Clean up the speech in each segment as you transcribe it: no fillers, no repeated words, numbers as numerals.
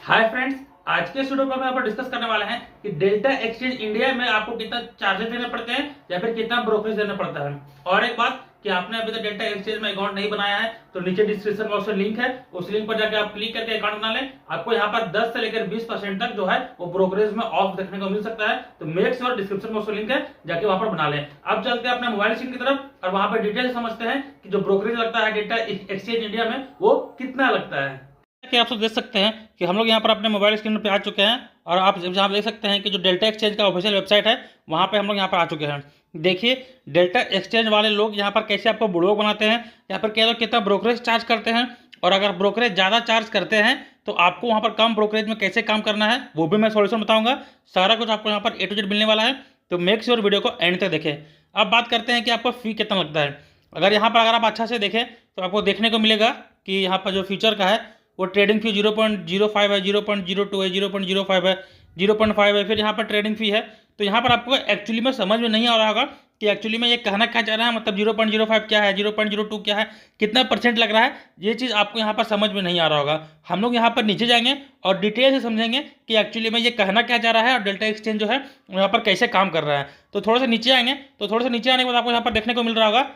Hi friends, आज के video में हम यहाँ पर डिस्कस करने वाले हैं कि डेल्टा एक्सचेंज इंडिया में आपको कितना चार्जेस देने पड़ते हैं या फिर कितना ब्रोकरेज देना पड़ता है। और एक बात कि आपने अभी तक डेल्टा एक्सचेंज में अकाउंट नहीं बनाया है तो नीचे डिस्क्रिप्शन बॉक्स में लिंक है, उस लिंक पर जाकर आप क्लिक करके अकाउंट बना लें। आपको यहाँ पर 10 से लेकर 20% तक जो है वो ब्रोकरेज में ऑफ देखने को मिल सकता है। तो मेक श्योर डिस्क्रिप्शन बॉक्स में लिंक है, जाके वहां पर बना लें। अब चलते हैं अपने मोबाइल स्क्रीन की तरफ और वहां पर डिटेल समझते हैं कि जो ब्रोकरेज लगता है डेल्टा एक्सचेंज इंडिया में वो कितना लगता है। कि आप सब देख सकते हैं कि हम लोग यहाँ पर अपने मोबाइल स्क्रीन पे आ चुके हैं और आप जहाँ देख सकते हैं कि जो डेल्टा एक्सचेंज का ऑफिशियल वेबसाइट है वहाँ पे हम लोग यहाँ पर आ चुके हैं। देखिए डेल्टा एक्सचेंज वाले लोग यहाँ पर कैसे आपको ब्लॉग बनाते हैं, यहाँ पर क्या लोग कितना ब्रोकरेज चार्ज करते हैं और अगर ब्रोकरेज ज़्यादा चार्ज करते हैं तो आपको वहाँ पर कम ब्रोकरेज में कैसे काम करना है वो भी मैं सॉल्यूशन बताऊँगा। सारा कुछ आपको यहाँ पर A to Z मिलने वाला है, तो मेक श्योर वीडियो को एंड तक देखें। अब बात करते हैं कि आपको फ़ी कितना लगता है। अगर यहाँ पर अगर आप अच्छा से देखें तो आपको देखने को मिलेगा कि यहाँ पर जो फ्यूचर का है वो ट्रेडिंग फी 0.05 है, 0.02 है, 0.05 है, 0.5 है, फिर यहाँ पर ट्रेडिंग फी है। तो यहाँ पर आपको एक्चुअली में समझ में नहीं आ रहा होगा कि एक्चुअली में ये कहना क्या चाह रहा है, मतलब 0.05 क्या है, 0.02 क्या है, कितना परसेंट लग रहा है, ये चीज़ आपको यहाँ पर समझ में नहीं आ रहा होगा। हम लोग यहाँ पर नीचे जाएंगे और डिटेल से समझेंगे कि एक्चुअली में ये कहना क्या चाह रहा है और डेल्टा एक्सचेंज जो है यहाँ पर कैसे काम कर रहा है। तो थोड़ा सा नीचे आएंगे, तो थोड़ा सा नीचे आने के बाद आपको यहाँ पर देखने को मिल रहा होगा,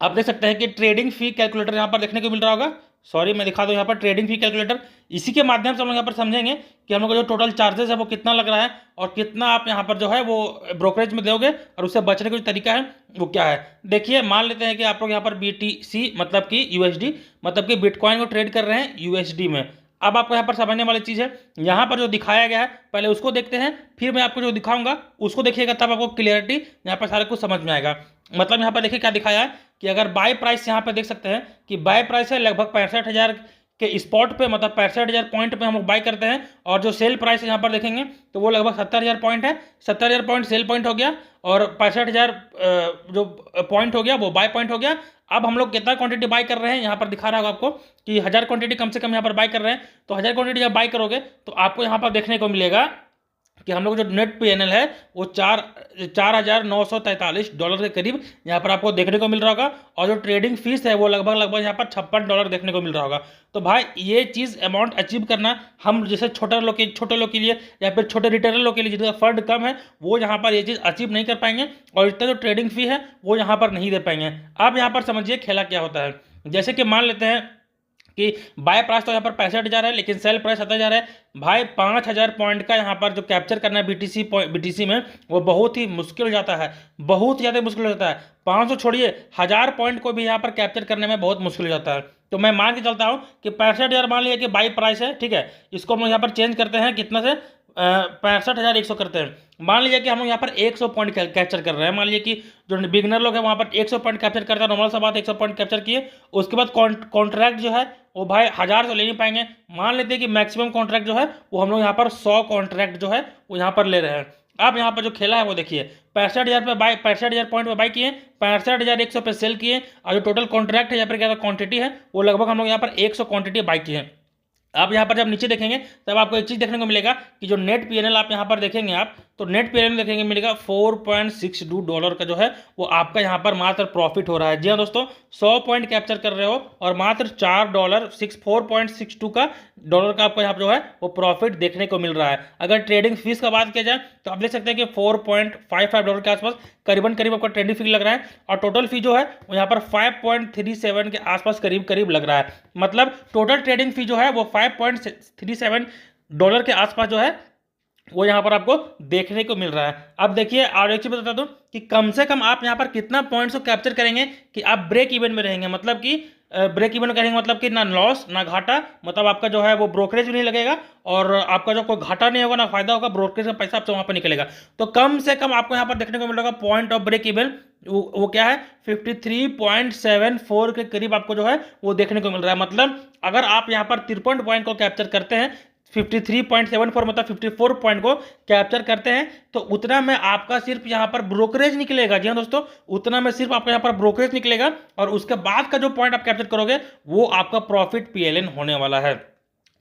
आप देख सकते हैं कि ट्रेडिंग फी कैलकुलेटर यहाँ पर देखने को मिल रहा होगा। सॉरी मैं दिखा दूँ यहाँ पर ट्रेडिंग फी कैलकुलेटर। इसी के माध्यम से हम लोग यहाँ पर समझेंगे कि हम लोग का जो टोटल चार्जेस है वो कितना लग रहा है और कितना आप यहाँ पर जो है वो ब्रोकरेज में दोगे और उससे बचने का जो तरीका है वो क्या है। देखिए मान लेते हैं कि आप लोग यहाँ पर BTC मतलब कि USD मतलब कि बिटकॉइन को ट्रेड कर रहे हैं USD में। अब आपको यहाँ पर समझने वाली चीज़ है, यहाँ पर जो दिखाया गया है पहले उसको देखते हैं, फिर मैं आपको जो दिखाऊंगा उसको देखिएगा, तब आपको क्लियरिटी यहाँ पर सारा कुछ समझ में आएगा। मतलब यहाँ पर देखिए क्या दिखाया है कि अगर बाय प्राइस यहाँ पे देख सकते हैं कि बाय प्राइस है लगभग 65,000 के स्पॉट पे, मतलब 65,000 पॉइंट पे हम लोग बाय करते हैं। और जो सेल प्राइस है यहाँ पर देखेंगे तो वो लगभग 70,000 पॉइंट है। 70,000 पॉइंट सेल पॉइंट हो गया और 65,000 जो पॉइंट हो गया वो बाय पॉइंट हो गया। अब हम लोग कितना क्वांटिटी बाय कर रहे हैं यहाँ पर दिखा रहा होगा आपको कि 1000 क्वांटिटी कम से कम यहाँ पर बाय कर रहे हैं। तो 1000 क्वांटिटी जब बाय करोगे तो आपको यहाँ पर देखने को मिलेगा कि हम लोग जो नेट PNL है वो 4,943 डॉलर के करीब यहाँ पर आपको देखने को मिल रहा होगा। और जो ट्रेडिंग फीस है वो लगभग यहाँ पर $56 देखने को मिल रहा होगा। तो भाई ये चीज़ अमाउंट अचीव करना हम जैसे छोटे लोग के लिए या फिर छोटे रिटेलर लोग के लिए जिनका फंड कम है वो यहाँ पर ये चीज़ अचीव नहीं कर पाएंगे और इतना जो ट्रेडिंग फी है वो यहाँ पर नहीं दे पाएंगे। अब यहाँ पर समझिए खेला क्या होता है। जैसे कि मान लेते हैं कि बाय प्राइस तो यहाँ पर 65,000 है लेकिन सेल प्राइस 70,000 है। भाई 5,000 पॉइंट का यहाँ पर जो कैप्चर करना है BTC में वो बहुत ही मुश्किल हो जाता है, बहुत ज़्यादा मुश्किल हो जाता है। 500 छोड़िए, 1000 पॉइंट को भी यहाँ पर कैप्चर करने में बहुत मुश्किल हो जाता है। तो मैं मान के चलता हूँ कि 65,000 मान लिया कि बाई प्राइस है, ठीक है, इसको हम लोग यहाँ पर चेंज करते हैं कितना से 65,100 करते हैं। मान लीजिए कि हम लोग यहाँ पर 100 पॉइंट कैप्चर कर रहे हैं। मान लीजिए कि जो बिगनर लोग हैं वहाँ पर 100 पॉइंट कैप्चर करता है, नॉर्मल सा बात 100 पॉइंट कैप्चर किए, उसके बाद कॉन्ट्रैक्ट जो है वो भाई 1000 से ले नहीं पाएंगे। मान लेते हैं कि मैक्सिमम कॉन्ट्रैक्ट जो है वो हम लोग यहाँ पर 100 कॉन्ट्रैक्ट जो है वो यहाँ पर ले रहे हैं। अब यहाँ पर जो खेला है वो देखिए 65,000 पे बाई, 65,000 पॉइंट पे बाई किए, 65,100 पे सेल किए और जो टोटल कॉन्ट्रैक्ट है यहाँ पर क्या क्वांटिटी है वो लगभग हम लोग यहाँ पर 100 क्वांटिटी बाई किए हैं। आप यहाँ पर जब नीचे देखेंगे तब आपको एक चीज़ देखने को मिलेगा कि जो नेट PNL आप यहाँ पर देखेंगे, आप तो नेट PNL देखेंगे मिलेगा $4.62 का जो है वो आपका यहाँ पर मात्र प्रॉफिट हो रहा है। जी हाँ दोस्तों, 100 पॉइंट कैप्चर कर रहे हो और मात्र $4.62 का डॉलर का आपको यहाँ पर जो है वो प्रॉफिट देखने को मिल रहा है। अगर ट्रेडिंग फीस का बात किया जाए तो आप देख सकते हैं कि $4.55 के आसपास करीब आपका ट्रेडिंग फी लग रहा है और टोटल फी जो है वो यहाँ पर 5.37 के आसपास करीब लग रहा है। मतलब टोटल ट्रेडिंग फी जो है वो $5.37 के आसपास जो है वो यहाँ पर आपको देखने को मिल रहा है। अब देखिए और एक चीज़ बता दूं कि कम से कम आप यहाँ पर कितना पॉइंट्स को कैप्चर करेंगे कि आप ब्रेक इवन में रहेंगे, मतलब कि ब्रेक इवन करेंगे, मतलब कि ना लॉस ना घाटा, मतलब आपका जो है वो ब्रोकरेज भी नहीं लगेगा और आपका जो कोई घाटा नहीं होगा ना फायदा होगा, ब्रोकरेज का पैसा आपसे वहाँ पर निकलेगा। तो कम से कम आपको यहाँ पर देखने को मिलेगा पॉइंट ऑफ ब्रेक इवन वो क्या है 53.74 के करीब आपको जो है वो देखने को मिल रहा है। मतलब अगर आप यहाँ पर 53 पॉइंट को कैप्चर करते हैं, 53.74 मतलब 54 पॉइंट को कैप्चर करते हैं तो उतना में आपका सिर्फ यहाँ पर ब्रोकरेज निकलेगा। जी हाँ दोस्तों, उतना में सिर्फ आपका यहाँ पर ब्रोकरेज निकलेगा और उसके बाद का जो पॉइंट आप कैप्चर करोगे वो आपका प्रॉफिट PLN होने वाला है।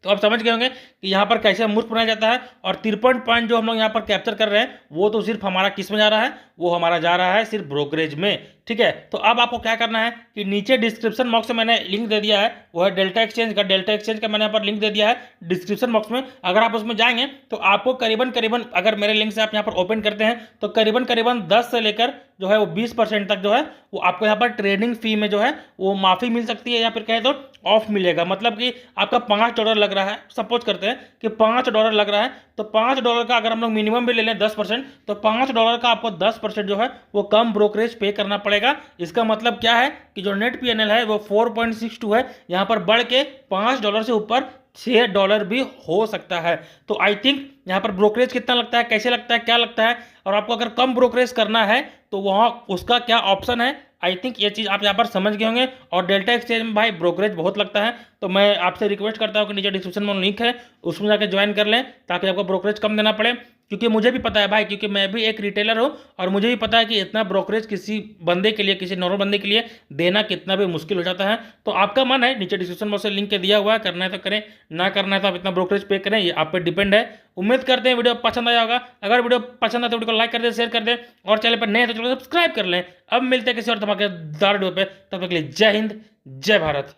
तो आप समझ गए होंगे कि यहाँ पर कैसे मूर्ख बनाया जाता है। और 53 पॉइंट जो हम लोग यहाँ पर कैप्चर कर रहे हैं वो तो सिर्फ हमारा किस में जा रहा है, वो हमारा जा रहा है सिर्फ ब्रोकरेज में। ठीक है, तो अब आपको क्या करना है कि नीचे डिस्क्रिप्शन बॉक्स में मैंने लिंक दे दिया है, वो है डेल्टा एक्सचेंज का। डेल्टा एक्सचेंज का मैंने यहाँ पर लिंक दे दिया है डिस्क्रिप्शन बॉक्स में। अगर आप उसमें जाएंगे तो आपको करीबन अगर मेरे लिंक से आप यहाँ पर ओपन करते हैं तो करीबन 10 से लेकर जो है वो 20% तक जो है वो आपको यहाँ पर ट्रेडिंग फी में जो है वो माफ़ी मिल सकती है, या फिर कहें तो ऑफ मिलेगा। मतलब कि आपका $5 लग रहा है, सपोज करते हैं कि $5 लग रहा है, तो $5 का अगर हम लोग मिनिमम भी ले लें 10%, तो $5 का आपको 10% जो है वो कम ब्रोकरेज पे करना पड़ेगा। इसका मतलब क्या है कि जो नेट PNL है वो 4.62 है, यहाँ पर बढ़ के $5 से ऊपर $6 भी हो सकता है। तो आई थिंक यहाँ पर ब्रोकरेज कितना लगता है, कैसे लगता है, क्या लगता है, और आपको अगर कम ब्रोकरेज करना है तो वहाँ उसका क्या ऑप्शन है, आई थिंक ये चीज़ आप यहाँ पर समझ गए होंगे। और डेल्टा एक्सचेंज में भाई ब्रोकरेज बहुत लगता है, तो मैं आपसे रिक्वेस्ट करता हूँ कि नीचे डिस्क्रिप्शन में लिंक है, उसमें जाकर ज्वाइन कर लें ताकि आपको ब्रोकरेज कम देना पड़े। क्योंकि मुझे भी पता है भाई, क्योंकि मैं भी एक रिटेलर हूँ और मुझे भी पता है कि इतना ब्रोकरेज किसी बंदे के लिए, किसी नॉर्मल बंदे के लिए देना कितना भी मुश्किल हो जाता है। तो आपका मन है, नीचे डिस्क्रिप्शन बॉक्स में लिंक के दिया हुआ है, करना है तो करें, ना करना है तो आप इतना ब्रोकरेज पे करें, ये आप पे डिपेंड है। उम्मीद करते हैं वीडियो पसंद आया होगा। अगर वीडियो पसंद आए तो वीडियो को लाइक कर दें, शेयर कर दें, और चैनल पर नए हैं तो चैनल को सब्सक्राइब कर लें। अब मिलते हैं किसी और धमाकेदार वीडियो पे, तब तक के लिए जय हिंद, जय भारत।